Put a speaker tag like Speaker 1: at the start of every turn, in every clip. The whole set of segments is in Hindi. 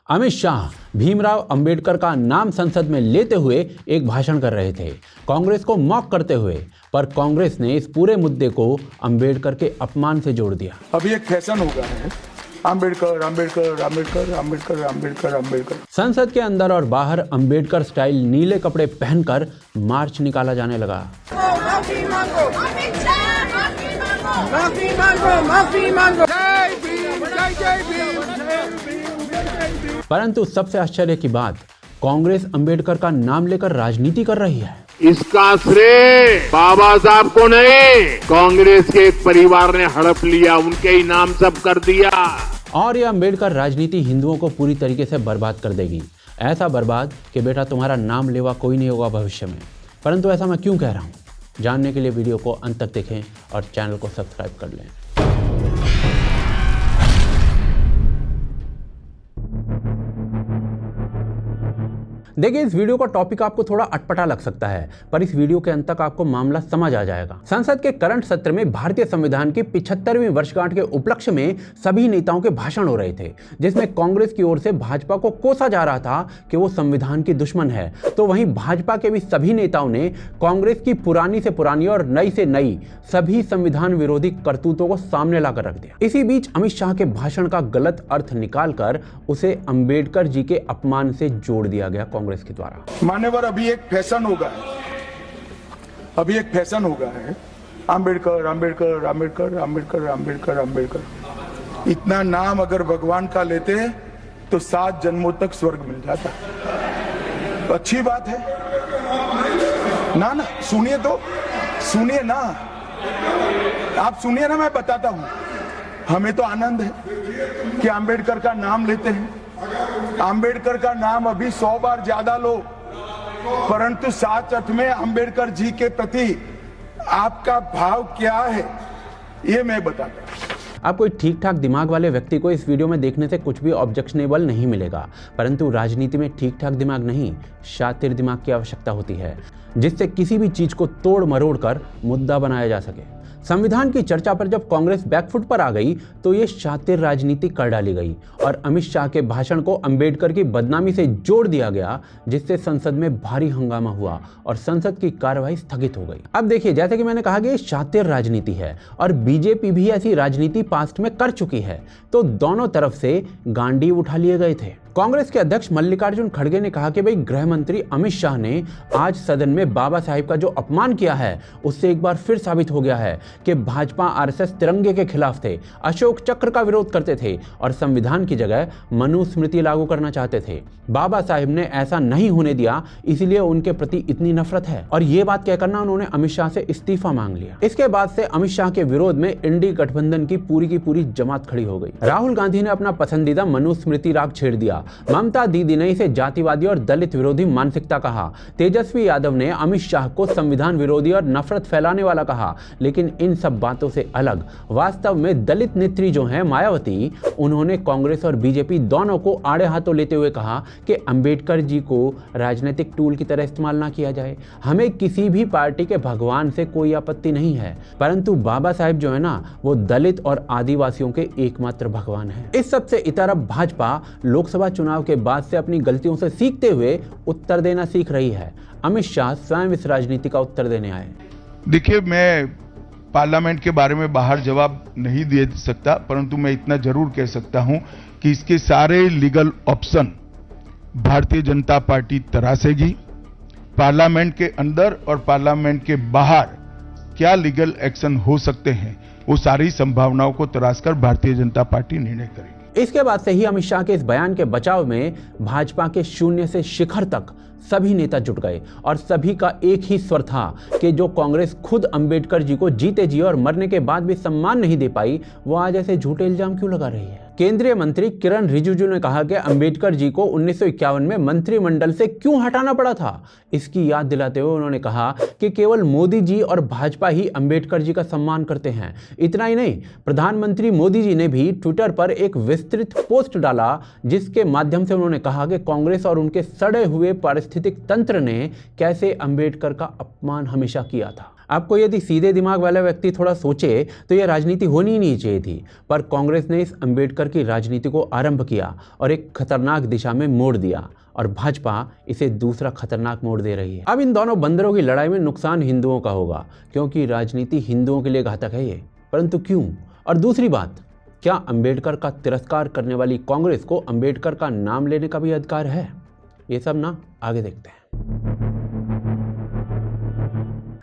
Speaker 1: अमित शाह भीमराव अंबेडकर का नाम संसद में लेते हुए एक भाषण कर रहे थे, कांग्रेस को मॉक करते हुए। पर कांग्रेस ने इस पूरे मुद्दे को अंबेडकर के अपमान से जोड़ दिया।
Speaker 2: अभी एक फैशन हो गया है, अंबेडकर अंबेडकर अंबेडकर अंबेडकर अंबेडकर अंबेडकर।
Speaker 1: संसद के अंदर और बाहर अंबेडकर स्टाइल नीले कपड़े पहनकर मार्च निकाला जाने लगा।
Speaker 3: माफी मांगो, माफी मांगो, माफी मांगो। जय भीम, जय जय भीम।
Speaker 1: परंतु सबसे आश्चर्य की बात, कांग्रेस अंबेडकर का नाम लेकर राजनीति कर रही है।
Speaker 4: इसका श्रेय बाबा साहब को नहीं, कांग्रेस के एक परिवार ने हड़प लिया, उनके ही नाम सब कर दिया।
Speaker 1: और यह अंबेडकर राजनीति हिंदुओं को पूरी तरीके से बर्बाद कर देगी। ऐसा बर्बाद कि बेटा तुम्हारा नाम लेवा कोई नहीं होगा भविष्य में। परंतु ऐसा मैं क्यों कह रहा हूँ, जानने के लिए वीडियो को अंत तक देखें और चैनल को सब्सक्राइब कर लें। देखिए, इस वीडियो का टॉपिक आपको थोड़ा अटपटा लग सकता है, पर इस वीडियो के अंत तक आपको मामला समझ आ जाएगा। संसद के करंट सत्र में भारतीय संविधान की 75वीं वर्षगांठ के उपलक्ष्य में सभी नेताओं के भाषण हो रहे थे, जिसमें कांग्रेस की ओर से भाजपा को कोसा जा रहा था कि वो संविधान की दुश्मन है, तो वहीं भाजपा के भी सभी नेताओं ने कांग्रेस की पुरानी से पुरानी और नई से नई सभी संविधान विरोधी करतूतों को सामने लाकर रख दिया। इसी बीच अमित शाह के भाषण का गलत अर्थ निकालकर उसे अंबेडकर जी के अपमान से जोड़ दिया गया कांग्रेस के द्वारा।
Speaker 2: मान्यवर, अभी एक फैशन हो गया है, अभी एक फैशन हो गया है, अंबेडकर अंबेडकर अंबेडकर अंबेडकर अंबेडकर अंबेडकर। इतना नाम अगर भगवान का लेते तो 7 जन्मों तक स्वर्ग मिल जाता। तो अच्छी बात है ना। ना सुनिए, तो सुनिए ना, आप सुनिए ना, मैं बताता हूं। हमें तो आनंद है कि अंबेडकर का नाम लेते हैं। अंबेडकर का नाम अभी 100 बार ज्यादा लो, परंतु साथ अर्थ में अंबेडकर जी के प्रति आपका भाव क्या है, ये मैं बताता हूं।
Speaker 1: अब कोई ठीक ठाक दिमाग वाले व्यक्ति को इस वीडियो में देखने से कुछ भी ऑब्जेक्शनेबल नहीं मिलेगा, परंतु राजनीति में ठीक ठाक दिमाग नहीं, शातिर दिमाग की आवश्यकता होती है, जिससे किसी भी चीज को तोड़ मरोड़ कर मुद्दा बनाया जा सके। संविधान की चर्चा पर जब कांग्रेस बैकफुट पर आ गई तो ये शातिर राजनीति कर डाली गई और अमित शाह के भाषण को अंबेडकर की बदनामी से जोड़ दिया गया, जिससे संसद में भारी हंगामा हुआ और संसद की कार्यवाही स्थगित हो गई। अब देखिए, जैसे कि मैंने कहा कि ये शातिर राजनीति है और बीजेपी भी ऐसी राजनीति पास्ट में कर चुकी है, तो दोनों तरफ से गांडीव उठा लिए गए थे। कांग्रेस के अध्यक्ष मल्लिकार्जुन खड़गे ने कहा कि भाई, गृह मंत्री अमित शाह ने आज सदन में बाबा साहिब का जो अपमान किया है, उससे एक बार फिर साबित हो गया है कि भाजपा आरएसएस तिरंगे के खिलाफ थे, अशोक चक्र का विरोध करते थे और संविधान की जगह मनुस्मृति लागू करना चाहते थे। बाबा साहिब ने ऐसा नहीं होने दिया, इसलिए उनके प्रति इतनी नफरत है। और ये बात कहकर ना उन्होंने अमित शाह से इस्तीफा मांग लिया। इसके बाद से अमित शाह के विरोध में इंडी गठबंधन की पूरी जमात खड़ी हो गई। राहुल गांधी ने अपना पसंदीदा मनुस्मृति राग छेड़ दिया, ममता दीदी ने इसे जातिवादी और दलित विरोधी मानसिकता कहा, तेजस्वी यादव ने अमित शाह को संविधान विरोधी और नफरत फैलाने वाला कहा। लेकिन इन सब बातों से अलग वास्तव में दलित नेत्री जो हैं मायावती, उन्होंने कांग्रेस और बीजेपी दोनों को आड़े हाथों लेते हुए कहा कि अंबेडकर जी को राजनीतिक टूल की तरह इस्तेमाल ना किया जाए। हमें किसी भी पार्टी के भगवान से कोई आपत्ति नहीं है, परंतु बाबा साहिब जो है ना, वो दलित और आदिवासियों के एकमात्र भगवान है। इस सब से इतर अब भाजपा लोकसभा चुनाव के बाद से अपनी गलतियों से सीखते हुए उत्तर देना सीख रही है। अमित शाह स्वयं इस राजनीति का उत्तर देने आए।
Speaker 5: देखिए, मैं पार्लियामेंट के बारे में बाहर जवाब नहीं दे सकता, परंतु मैं इतना जरूर कह सकता हूं कि इसके सारे legal option Bharatiya Janata party तरासेगी। Parliament के अंदर और पार्लियामेंट के बाहर क्या लीगल एक्शन हो सकते हैं, वो सारी संभावनाओं को तराशकर भारतीय जनता पार्टी निर्णय करेगी।
Speaker 1: इसके बाद से ही अमित शाह के इस बयान के बचाव में भाजपा के शून्य से शिखर तक सभी नेता जुट गए और सभी का एक ही स्वर था कि जो कांग्रेस खुद अंबेडकर जी को जीते जी और मरने के बाद भी सम्मान नहीं दे पाई, वो आज ऐसे झूठे इल्जाम क्यों लगा रही है। केंद्रीय मंत्री किरण रिजिजू ने कहा कि अंबेडकर जी को 1951 में मंत्रिमंडल से क्यों हटाना पड़ा था। इसकी याद दिलाते हुए उन्होंने कहा कि केवल मोदी जी और भाजपा ही अंबेडकर जी का सम्मान करते हैं। इतना ही नहीं, प्रधानमंत्री मोदी जी ने भी ट्विटर पर एक विस्तृत पोस्ट डाला, जिसके माध्यम से उन्होंने कहा कि कांग्रेस और उनके सड़े हुए पारिस्थितिक तंत्र ने कैसे अंबेडकर का अपमान हमेशा किया था। आपको यदि सीधे दिमाग वाला व्यक्ति थोड़ा सोचे तो यह राजनीति होनी ही नहीं चाहिए थी, पर कांग्रेस ने इस अंबेडकर की राजनीति को आरंभ किया और एक खतरनाक दिशा में मोड़ दिया, और भाजपा इसे दूसरा खतरनाक मोड़ दे रही है। अब इन दोनों बंदरों की लड़ाई में नुकसान हिंदुओं का होगा, क्योंकि राजनीति हिंदुओं के लिए घातक है ये। परंतु क्यों? और दूसरी बात, क्या अंबेडकर का तिरस्कार करने वाली कांग्रेस को अंबेडकर का नाम लेने का भी अधिकार है? ये सब ना आगे देखते हैं।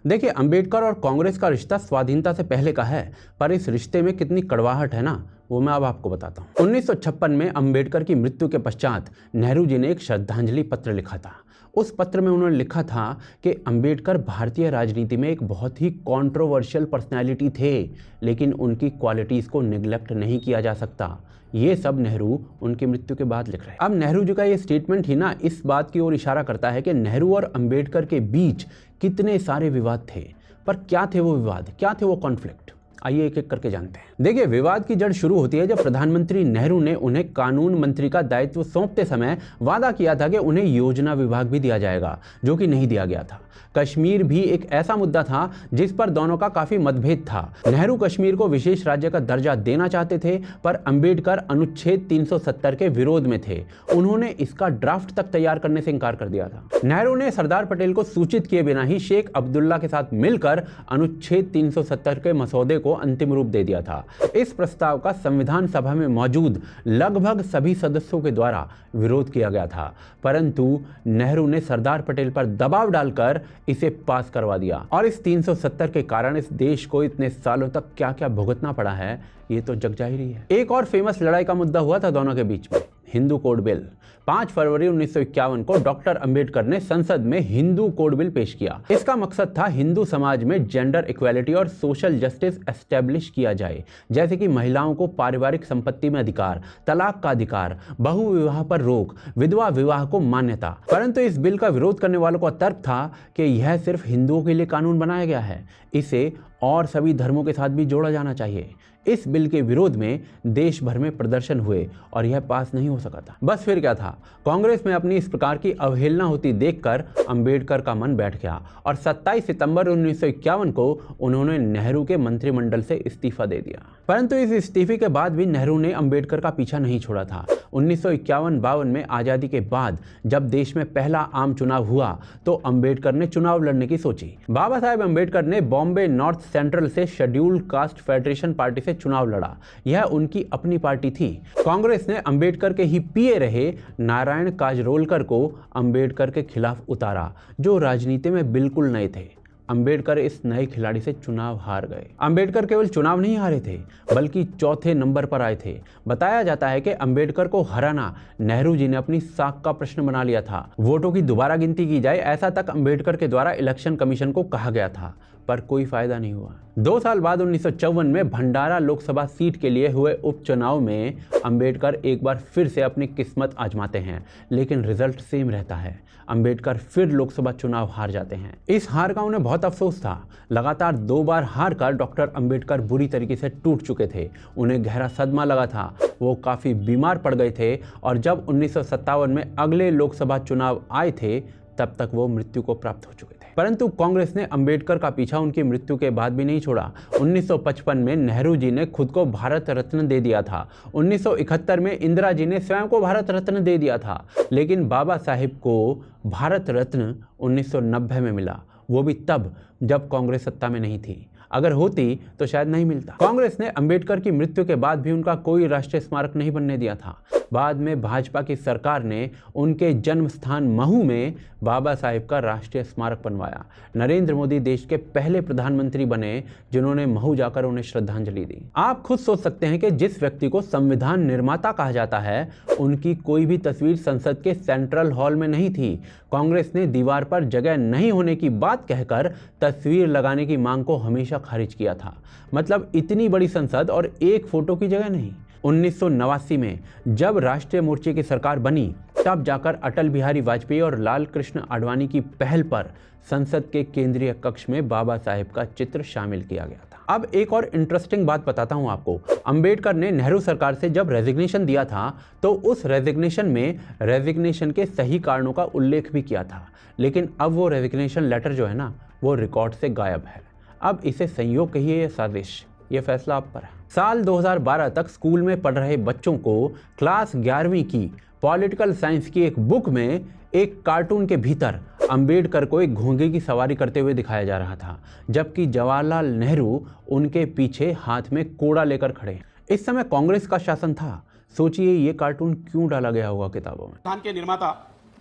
Speaker 1: देखिए, अंबेडकर और कांग्रेस का रिश्ता स्वाधीनता से पहले का है, पर इस रिश्ते में कितनी कड़वाहट है ना, वो मैं अब आपको बताता हूँ। 1956 में अंबेडकर की मृत्यु के पश्चात नेहरू जी ने एक श्रद्धांजलि पत्र लिखा था। उस पत्र में उन्होंने लिखा था कि अंबेडकर भारतीय राजनीति में एक बहुत ही कंट्रोवर्शियल पर्सनैलिटी थे, लेकिन उनकी क्वालिटीज़ को निगलेक्ट नहीं किया जा सकता। ये सब नेहरू उनकी मृत्यु के बाद लिख रहे हैं। अब नेहरू जी का ये स्टेटमेंट ही ना इस बात की ओर इशारा करता है कि नेहरू और अंबेडकर के बीच कितने सारे विवाद थे। पर क्या थे वो विवाद, क्या थे वो कॉन्फ्लिक्ट? आइए एक एक करके जानते हैं। देखिए, विवाद की जड़ शुरू होती है जब प्रधानमंत्री नेहरू ने उन्हें कानून मंत्री का दायित्व सौंपते समय वादा किया था कि उन्हें योजना विभाग भी दिया जाएगा, जो कि नहीं दिया गया था। कश्मीर भी एक ऐसा मुद्दा था जिस पर दोनों का काफी मतभेद था। नेहरू कश्मीर को विशेष राज्य का दर्जा देना चाहते थे, पर अंबेडकर अनुच्छेद 370 के विरोध में थे। उन्होंने इसका ड्राफ्ट तक तैयार करने से इनकार कर दिया था। नेहरू ने सरदार पटेल को सूचित किए बिना ही शेख अब्दुल्ला के साथ मिलकर अनुच्छेद 370 के मसौदे को अंतिम रूप दे दिया था। इस प्रस्ताव का संविधान सभा में मौजूद लगभग सभी सदस्यों के द्वारा विरोध किया गया था, परंतु नेहरू ने सरदार पटेल पर दबाव डालकर इसे पास करवा दिया। और इस 370 के कारण इस देश को इतने सालों तक क्या क्या भुगतना पड़ा है, ये तो जग जाहिर है। एक और फेमस लड़ाई का मुद्दा हुआ था दोनों के बीच में, हिंदू कोड बिल। 5 फरवरी 1951 को डॉक्टर अंबेडकर ने संसद में हिंदू कोड बिल पेश किया। इसका मकसद था हिंदू समाज में जेंडर इक्वालिटी और सोशल जस्टिस एस्टेब्लिश किया जाए, जैसे कि महिलाओं को पारिवारिक संपत्ति में अधिकार, तलाक का अधिकार, बहु विवाह पर रोक, विधवा विवाह को मान्यता। परंतु इस बिल का विरोध करने वालों का तर्क था कि यह सिर्फ हिंदुओं के लिए कानून बनाया गया है, इसे और सभी धर्मों के साथ भी जोड़ा जाना चाहिए। इस बिल के विरोध में देश भर में प्रदर्शन हुए और यह पास नहीं हो सका था। बस फिर क्या था, कांग्रेस में अपनी इस प्रकार की अवहेलना होती देखकर अंबेडकर का मन बैठ गया और 27 सितंबर 1951 को उन्होंने नेहरू के मंत्रिमंडल से इस्तीफा दे दिया। परंतु इस इस्तीफे के बाद भी नेहरू ने अंबेडकर का पीछा नहीं छोड़ा था। 1951-52 में आज़ादी के बाद जब देश में पहला आम चुनाव हुआ तो अंबेडकर ने चुनाव लड़ने की सोची। बाबा साहेब अंबेडकर ने बॉम्बे नॉर्थ सेंट्रल से शेड्यूल्ड कास्ट फेडरेशन पार्टी से चुनाव लड़ा। यह उनकी अपनी पार्टी थी। कांग्रेस ने अंबेडकर के ही पीए रहे नारायण काजरोलकर को अंबेडकर के खिलाफ उतारा, जो राजनीति में बिल्कुल नए थे। अंबेडकर इस नए खिलाड़ी से चुनाव हार गए। अंबेडकर केवल चुनाव नहीं हारे थे, बल्कि चौथे नंबर पर आए थे। बताया जाता है कि अंबेडकर को हराना नेहरू जी ने अपनी साख का प्रश्न बना लिया था। वोटों की दोबारा गिनती की जाए, ऐसा तक अंबेडकर के द्वारा इलेक्शन कमीशन को कहा गया था, पर कोई फायदा नहीं हुआ। 2 साल बाद 1954 में भंडारा लोकसभा सीट के लिए हुए उपचुनाव में अंबेडकर एक बार फिर से अपनी किस्मत आजमाते हैं, लेकिन रिजल्ट सेम रहता है। अंबेडकर फिर लोकसभा चुनाव हार जाते हैं। इस हार का उन्हें बहुत अफसोस था। लगातार 2 बार हार कर डॉक्टर अंबेडकर बुरी तरीके से टूट चुके थे। उन्हें गहरा सदमा लगा था, वो काफ़ी बीमार पड़ गए थे और जब 1957 में अगले लोकसभा चुनाव आए थे तब तक वो मृत्यु को प्राप्त हो चुके थे। परंतु कांग्रेस ने अंबेडकर का पीछा उनकी मृत्यु के बाद भी नहीं छोड़ा। 1955 में नेहरू जी ने खुद को भारत रत्न दे दिया था। 1971 में इंदिरा जी ने स्वयं को भारत रत्न दे दिया था, लेकिन बाबा साहेब को भारत रत्न 1990 में मिला, वो भी तब जब कांग्रेस सत्ता में नहीं थी। अगर होती तो शायद नहीं मिलता। कांग्रेस ने अंबेडकर की मृत्यु के बाद भी उनका कोई राष्ट्रीय स्मारक नहीं बनने दिया था। बाद में भाजपा की सरकार ने उनके जन्म स्थान महू में बाबा साहेब का राष्ट्रीय स्मारक बनवाया। नरेंद्र मोदी देश के पहले प्रधानमंत्री बने जिन्होंने महू जाकर उन्हें श्रद्धांजलि दी। आप खुद सोच सकते हैं कि जिस व्यक्ति को संविधान निर्माता कहा जाता है, उनकी कोई भी तस्वीर संसद के सेंट्रल हॉल में नहीं थी। कांग्रेस ने दीवार पर जगह नहीं होने की बात कहकर तस्वीर लगाने की मांग को हमेशा खारिज किया था। मतलब इतनी बड़ी संसद और एक फोटो की जगह नहीं। 1989 में जब राष्ट्रीय मोर्चे की सरकार बनी, तब जाकर अटल बिहारी वाजपेयी और लाल कृष्ण आडवाणी की पहल पर संसद के केंद्रीय कक्ष में बाबा साहेब का चित्र शामिल किया गया था। अब एक और इंटरेस्टिंग बात बताता हूं आपको। अंबेडकर ने नेहरू सरकार से जब रेजिग्नेशन दिया था तो उस रेजिग्नेशन में रेजिग्नेशन के सही कारणों का उल्लेख भी किया था, लेकिन अब वो रेजिग्नेशन लेटर जो है ना, वो रिकॉर्ड से गायब है। अब इसे संयोग कहिए या साजिश, ये फैसला आप पर है। साल 2012 तक स्कूल में पढ़ रहे बच्चों को क्लास 11वीं की पॉलिटिकल साइंस की एक बुक में एक कार्टून के भीतर अंबेडकर को एक घोंगे की सवारी करते हुए दिखाया जा रहा था, जबकि जवाहरलाल नेहरू उनके पीछे हाथ में कोड़ा लेकर खड़े हैं। इस समय कांग्रेस का शासन था। सोचिए ये कार्टून क्यों डाला गया होगा किताबों में।
Speaker 6: संविधान के निर्माता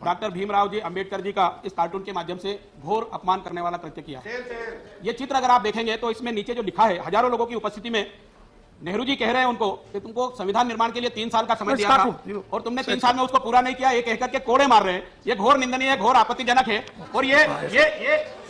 Speaker 6: डॉक्टर भीमराव जी अंबेडकर जी का इस कार्टून के माध्यम से घोर अपमान करने वाला कृत्य किया है। ये चित्र अगर आप देखेंगे तो इसमें नीचे जो लिखा है, हजारों लोगों की उपस्थिति में नेहरू जी कह रहे हैं उनको कि तुमको संविधान निर्माण के लिए 3 साल का समय दिया था और तुमने 3 साल में उसको पूरा नहीं किया, ये कहकर के कोड़े मार रहे हैं। ये घोर निंदनीय है, घोर आपत्तिजनक है। और ये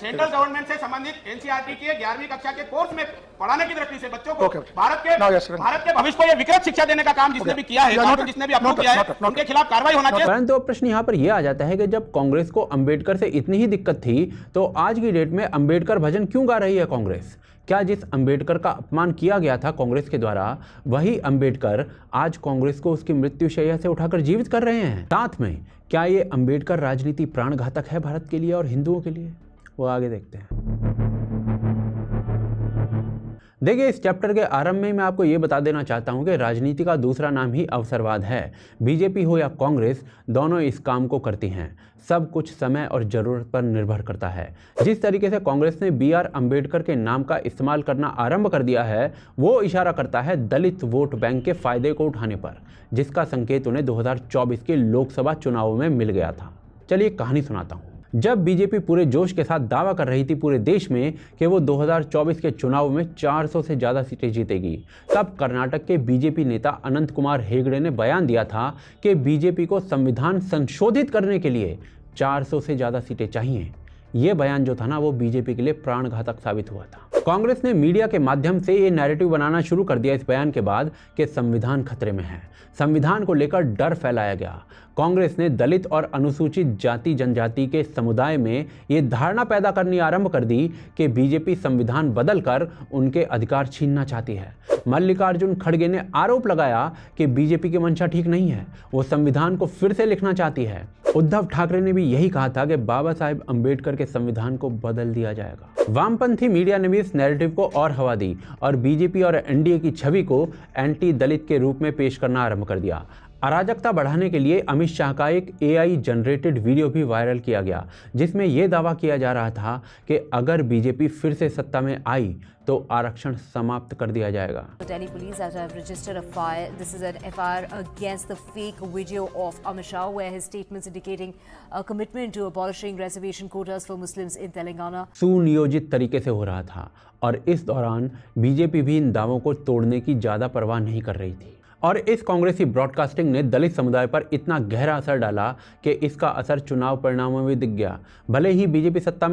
Speaker 6: सेंट्रल गवर्नमेंट से संबंधित एनसीईआरटी के 11वीं कक्षा के कोर्स में पढ़ाने की दृष्टि से बच्चों को भारत के भविष्य को ये विकृत शिक्षा देने का काम जिसने भी किया है, जिसने भी अप्रूव किया है, उनके खिलाफ कार्रवाई होना चाहिए।
Speaker 1: परंतु प्रश्न यहाँ पर यह आ जाता है कि जब कांग्रेस को अंबेडकर से इतनी ही दिक्कत थी तो आज की डेट में अंबेडकर भजन क्यों गा रही है कांग्रेस? क्या जिस अंबेडकर का अपमान किया गया था कांग्रेस के द्वारा, वही अंबेडकर आज कांग्रेस को उसकी मृत्युशैया से उठाकर जीवित कर रहे हैं? साथ में क्या ये अंबेडकर राजनीति प्राणघातक है भारत के लिए और हिंदुओं के लिए? वो आगे देखते हैं। देखिए, इस चैप्टर के आरंभ में मैं आपको ये बता देना चाहता हूँ कि राजनीति का दूसरा नाम ही अवसरवाद है। बीजेपी हो या कांग्रेस, दोनों इस काम को करती हैं। सब कुछ समय और ज़रूरत पर निर्भर करता है। जिस तरीके से कांग्रेस ने BR अंबेडकर के नाम का इस्तेमाल करना आरंभ कर दिया है, वो इशारा करता है दलित वोट बैंक के फायदे को उठाने पर, जिसका संकेत उन्हें 2024 के लोकसभा चुनावों में मिल गया था। चलिए कहानी सुनाता हूँ। जब बीजेपी पूरे जोश के साथ दावा कर रही थी पूरे देश में कि वो 2024 के चुनाव में 400 से ज़्यादा सीटें जीतेगी, तब कर्नाटक के बीजेपी नेता अनंत कुमार हेगड़े ने बयान दिया था कि बीजेपी को संविधान संशोधित करने के लिए 400 से ज़्यादा सीटें चाहिए। ये बयान जो था ना, वो बीजेपी के लिए प्राणघातक साबित हुआ था। कांग्रेस ने मीडिया के माध्यम से ये नैरेटिव बनाना शुरू कर दिया इस बयान के बाद कि संविधान खतरे में है। संविधान को लेकर डर फैलाया गया। कांग्रेस ने दलित और अनुसूचित जाति जनजाति के समुदाय में ये धारणा पैदा करनी आरंभ कर दी कि बीजेपी संविधान बदलकर उनके अधिकार छीनना चाहती है। मल्लिकार्जुन खड़गे ने आरोप लगाया कि बीजेपी की मंशा ठीक नहीं है, वो संविधान को फिर से लिखना चाहती है। उद्धव ठाकरे ने भी यही कहा था कि बाबा साहेब अंबेडकर के संविधान को बदल दिया जाएगा। वामपंथी मीडिया ने भी इस नैरेटिव को और हवा दी और बीजेपी और एनडीए की छवि को एंटी दलित के रूप में पेश करना आरंभ कर दिया। अराजकता बढ़ाने के लिए अमित शाह का एक AI जनरेटेड वीडियो भी वायरल किया गया, जिसमें यह दावा किया जा रहा था कि अगर बीजेपी फिर से सत्ता में आई तो आरक्षण समाप्त कर दिया जाएगा।
Speaker 7: Delhi police have registered a FIR. This is an FIR against the fake video of Amit Shah, where his statements indicating a commitment to abolishing reservation quotas for Muslims in Telangana.
Speaker 1: सुनियोजित तरीके से हो रहा था और इस दौरान बीजेपी भी इन दावों को तोड़ने की ज्यादा परवाह नहीं कर रही थी। और इस कांग्रेसी ब्रॉडकास्टिंग ने दलित समुदाय पर इतना गहरा असर डाला कि इसका असर चुनाव परिणामों में दिख गया। भले ही बीजेपी सत्ता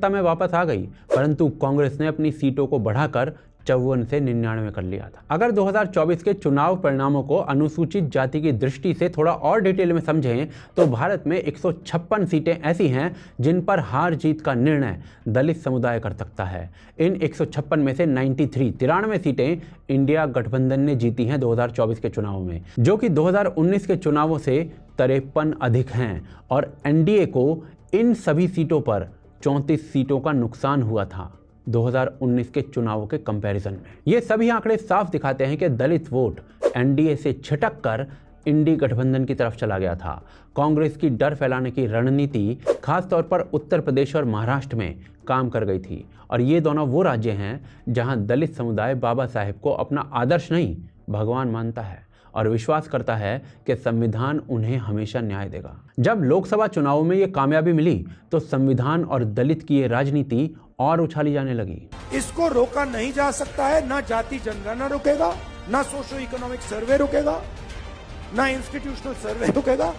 Speaker 1: में वापस आ गई, परंतु कांग्रेस ने अपनी सीटों को बढ़ाकर 54 से 99 कर लिया था। अगर 2024 के चुनाव परिणामों को अनुसूचित जाति की दृष्टि से थोड़ा और डिटेल में समझें तो भारत में 156 सीटें ऐसी हैं जिन पर हार जीत का निर्णय दलित समुदाय कर सकता है। इन 156 में से 93 सीटें इंडिया गठबंधन ने जीती हैं 2024 के चुनाव में, जो कि 2019 के चुनावों से 53 अधिक हैं और एनडीए को इन सभी सीटों पर 34 सीटों का नुकसान हुआ था 2019 के चुनावों के कंपैरिजन में। ये सभी आंकड़े साफ दिखाते हैं कि दलित वोट एनडीए से छिटक कर इंडी गठबंधन की तरफ चला गया था। कांग्रेस की डर फैलाने की रणनीति खासतौर पर उत्तर प्रदेश और महाराष्ट्र में काम कर गई थी और ये दोनों वो राज्य हैं जहां दलित समुदाय बाबा साहेब को अपना आदर्श नहीं भगवान मानता है और विश्वास करता है कि संविधान उन्हें हमेशा न्याय देगा। जब लोकसभा चुनावों में ये कामयाबी मिली तो संविधान और दलित की ये राजनीति और उछाली जाने लगी।
Speaker 2: इसको रोका नहीं जा सकता है, ना जाति जनगणना रुकेगा, ना सोशो इकोनॉमिक सर्वे रुकेगा, ना इंस्टीट्यूशनल सर्वे रुकेगा,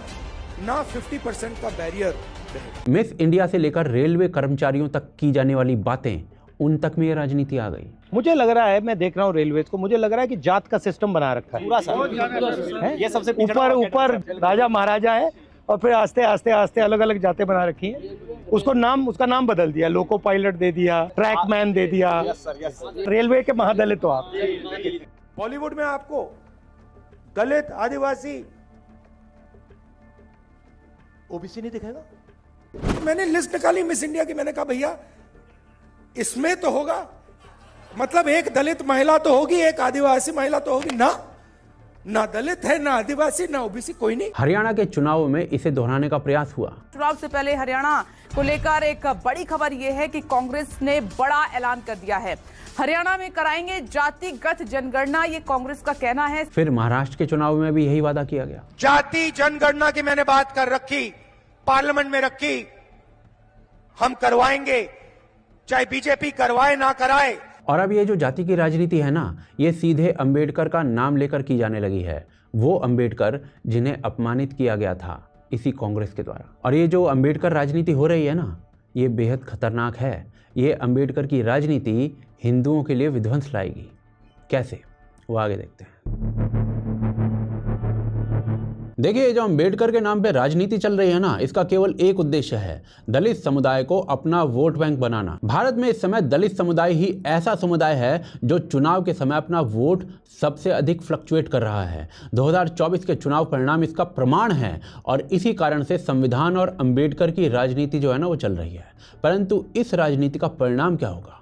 Speaker 2: ना 50% का बैरियर रहेगा।
Speaker 1: मिस इंडिया से लेकर रेलवे कर्मचारियों तक की जाने वाली बातें, उन तक में ये राजनीति आ गई।
Speaker 8: मुझे लग रहा है, मैं देख रहा हूँ रेलवेज को, मुझे लग रहा है कि जात का सिस्टम बना रखा है पूरा। ये सबसे ऊपर राजा महाराजा है और फिर आस्ते आस्ते अलग अलग जातें बना रखी हैं। उसका नाम बदल दिया, लोको पायलट दे दिया, ट्रैकमैन दे दिया। रेलवे के महादलित हो आप।
Speaker 2: बॉलीवुड में आपको दलित, आदिवासी, ओबीसी नहीं दिखेगा। मैंने लिस्ट निकाली मिस इंडिया की, मैंने कहा भैया
Speaker 3: इसमें तो होगा, मतलब एक दलित महिला तो होगी, एक आदिवासी महिला तो होगी ना दलित है, ना आदिवासी, ना ओबीसी, कोई नहीं।
Speaker 1: हरियाणा के चुनाव में इसे दोहराने का प्रयास हुआ।
Speaker 9: चुनाव से पहले हरियाणा को लेकर एक बड़ी खबर यह है कि कांग्रेस ने बड़ा ऐलान कर दिया है। हरियाणा में कराएंगे जातिगत जनगणना, ये कांग्रेस का कहना है।
Speaker 1: फिर महाराष्ट्र के चुनाव में भी यही वादा किया गया।
Speaker 3: जाति जनगणना की मैंने बात कर रखी, पार्लियामेंट में रखी, हम करवाएंगे, चाहे बीजेपी करवाए ना कराए।
Speaker 1: और अब ये जो जाति की राजनीति है ना, ये सीधे अंबेडकर का नाम लेकर की जाने लगी है। वो अंबेडकर जिन्हें अपमानित किया गया था इसी कांग्रेस के द्वारा। और ये जो अंबेडकर राजनीति हो रही है ना, ये बेहद खतरनाक है। ये अंबेडकर की राजनीति हिंदुओं के लिए विध्वंस लाएगी। कैसे, वो आगे देखते हैं। देखिए, जो अंबेडकर के नाम पे राजनीति चल रही है ना, इसका केवल एक उद्देश्य है, दलित समुदाय को अपना वोट बैंक बनाना। भारत में इस समय दलित समुदाय ही ऐसा समुदाय है जो चुनाव के समय अपना वोट सबसे अधिक फ्लक्चुएट कर रहा है। 2024 के चुनाव परिणाम इसका प्रमाण है और इसी कारण से संविधान और अंबेडकर की राजनीति जो है ना, वो चल रही है। परंतु इस राजनीति का परिणाम क्या होगा,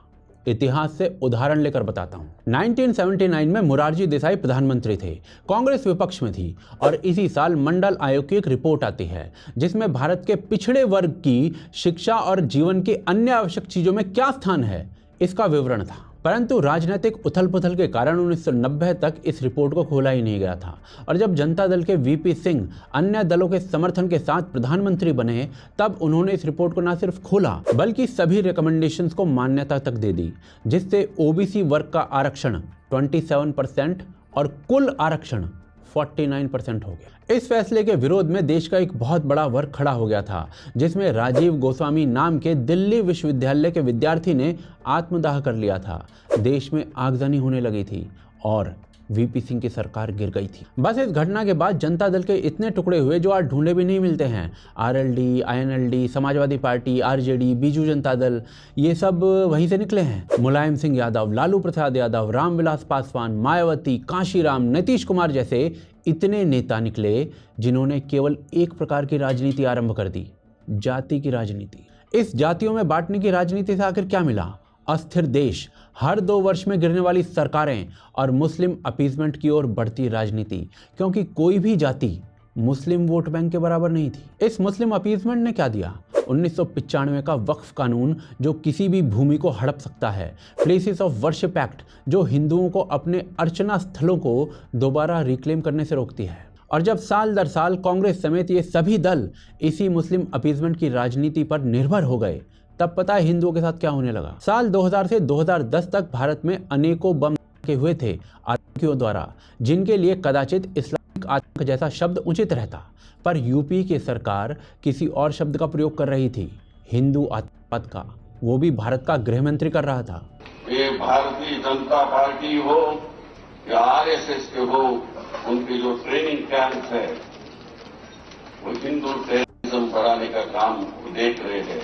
Speaker 1: इतिहास से उदाहरण लेकर बताता हूं। 1979 में मोरारजी देसाई प्रधानमंत्री थे, कांग्रेस विपक्ष में थी और इसी साल मंडल आयोग की एक रिपोर्ट आती है जिसमें भारत के पिछड़े वर्ग की शिक्षा और जीवन की अन्य आवश्यक चीजों में क्या स्थान है, इसका विवरण था। परंतु राजनीतिक उथल पुथल के कारण 1990 तक इस रिपोर्ट को खोला ही नहीं गया था और जब जनता दल के वीपी सिंह अन्य दलों के समर्थन के साथ प्रधानमंत्री बने, तब उन्होंने इस रिपोर्ट को न सिर्फ खोला बल्कि सभी रिकमेंडेशंस को मान्यता तक दे दी, जिससे ओबीसी वर्ग का आरक्षण 27% और कुल आरक्षण 49% हो गया। इस फैसले के विरोध में देश का एक बहुत बड़ा वर्ग खड़ा हो गया था, जिसमें राजीव गोस्वामी नाम के दिल्ली विश्वविद्यालय के विद्यार्थी ने आत्मदाह कर लिया था। देश में आगजनी होने लगी थी और वीपी सिंह की सरकार गिर गई थी। बस इस घटना के बाद जनता दल के इतने टुकड़े हुए जो आज ढूंढे भी नहीं मिलते हैं। RLD, INLD, Samajwadi party, RJD, Biju Janata Dal, ये सब वहीं से निकले हैं। मुलायम सिंह यादव, लालू प्रसाद यादव, रामविलास पासवान, मायावती, कांशीराम, नीतीश कुमार जैसे इतने नेता निकले जिन्होंने केवल एक प्रकार की राजनीति आरंभ कर दी, जाति की राजनीति। इस जातियों में बांटने की राजनीति से आखिर क्या मिला? अस्थिर देश, हर 2 वर्ष में गिरने वाली सरकारें और मुस्लिम अपीजमेंट की ओर बढ़ती राजनीति, क्योंकि कोई भी जाति मुस्लिम वोट बैंक के बराबर नहीं थी। इस मुस्लिम अपीजमेंट ने क्या दिया? 1995 का वक्फ कानून जो किसी भी भूमि को हड़प सकता है, प्लेसेस ऑफ वर्शिप एक्ट जो हिंदुओं को अपने अर्चना स्थलों को दोबारा रिक्लेम करने से रोकती है। और जब साल दर साल कांग्रेस समेत ये सभी दल इसी मुस्लिम अपीजमेंट की राजनीति पर निर्भर हो गए, तब पता है हिंदुओं के साथ क्या होने लगा। साल 2000 से 2010 तक भारत में अनेकों बम के हुए थे आतंकियों द्वारा, जिनके लिए कदाचित इस्लामिक आतंक जैसा शब्द उचित रहता, पर यूपी की सरकार किसी और शब्द का प्रयोग कर रही थी, हिंदू आतंकवाद का, वो भी भारत का गृह मंत्री कर रहा था।
Speaker 10: ये भारतीय जनता पार्टी हो या आरएसएस के हो, उनकी जो ट्रेनिंग कैंप है वो हिंदू टेररिज्म बढ़ाने का काम देख रहे हैं।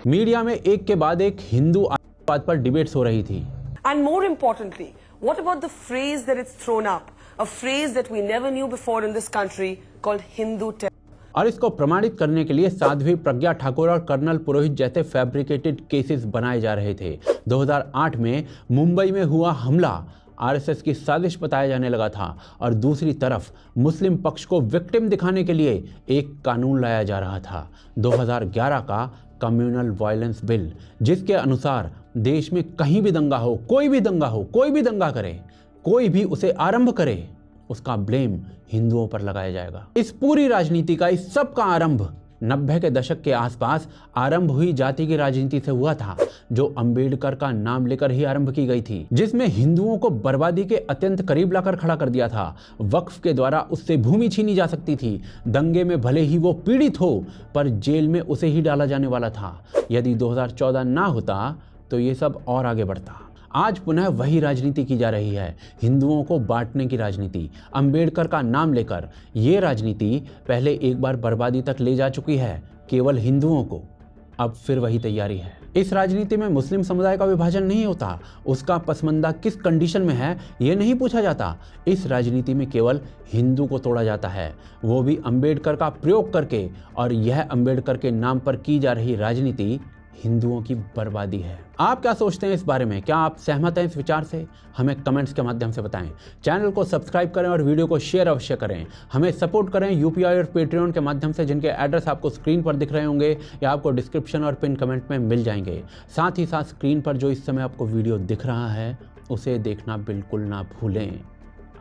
Speaker 1: मीडिया में एक के बाद एक हिंदू आतंकवाद पर डिबेट्स हो रही थी।
Speaker 11: And more importantly, what about the phrase that it's thrown up, a phrase that we never knew before in this country called Hindu terror?
Speaker 1: और इसको प्रमाणित करने के लिए साध्वी प्रज्ञा ठाकुर और कर्नल पुरोहित जैसे फैब्रिकेटेड केसेस बनाए जा रहे थे। 2008 में मुंबई में हुआ हमला आरएसएस की साजिश बताया जाने लगा था और दूसरी तरफ मुस्लिम पक्ष को विक्टिम दिखाने के लिए एक कानून लाया जा रहा था, 2011 का कम्युनल वायलेंस बिल, जिसके अनुसार देश में कहीं भी दंगा हो, कोई भी दंगा हो, कोई भी दंगा करे, कोई भी उसे आरंभ करे, उसका ब्लेम हिंदुओं पर लगाया जाएगा। इस पूरी राजनीति का, इस सब का आरंभ 90 के दशक के आसपास आरंभ हुई जाति की राजनीति से हुआ था, जो अंबेडकर का नाम लेकर ही आरंभ की गई थी, जिसमें हिंदुओं को बर्बादी के अत्यंत करीब लाकर खड़ा कर दिया था। वक्फ के द्वारा उससे भूमि छीनी जा सकती थी, दंगे में भले ही वो पीड़ित हो पर जेल में उसे ही डाला जाने वाला था। यदि 2014 ना होता तो ये सब और आगे बढ़ता। आज पुनः वही राजनीति की जा रही है, हिंदुओं को बांटने की राजनीति, अंबेडकर का नाम लेकर। ये राजनीति पहले एक बार बर्बादी तक ले जा चुकी है केवल हिंदुओं को, अब फिर वही तैयारी है। इस राजनीति में मुस्लिम समुदाय का विभाजन नहीं होता, उसका पसमंदा किस कंडीशन में है ये नहीं पूछा जाता। इस राजनीति में केवल हिंदू को तोड़ा जाता है, वो भी अंबेडकर का प्रयोग करके। और यह अंबेडकर के नाम पर की जा रही राजनीति हिंदुओं की बर्बादी है। आप क्या सोचते हैं इस बारे में? क्या आप सहमत हैं इस विचार से? हमें कमेंट्स के माध्यम से बताएं। चैनल को सब्सक्राइब करें और वीडियो को शेयर अवश्य करें। हमें सपोर्ट करें यूपीआई और पेट्रियन के माध्यम से, जिनके एड्रेस आपको स्क्रीन पर दिख रहे होंगे या आपको डिस्क्रिप्शन और पिन कमेंट में मिल जाएंगे। साथ ही साथ स्क्रीन पर जो इस समय आपको वीडियो दिख रहा है उसे देखना बिल्कुल ना भूलें।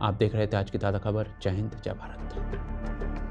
Speaker 1: आप देख रहे थे आज की ताज़ा खबर। जय हिंद, जय भारत।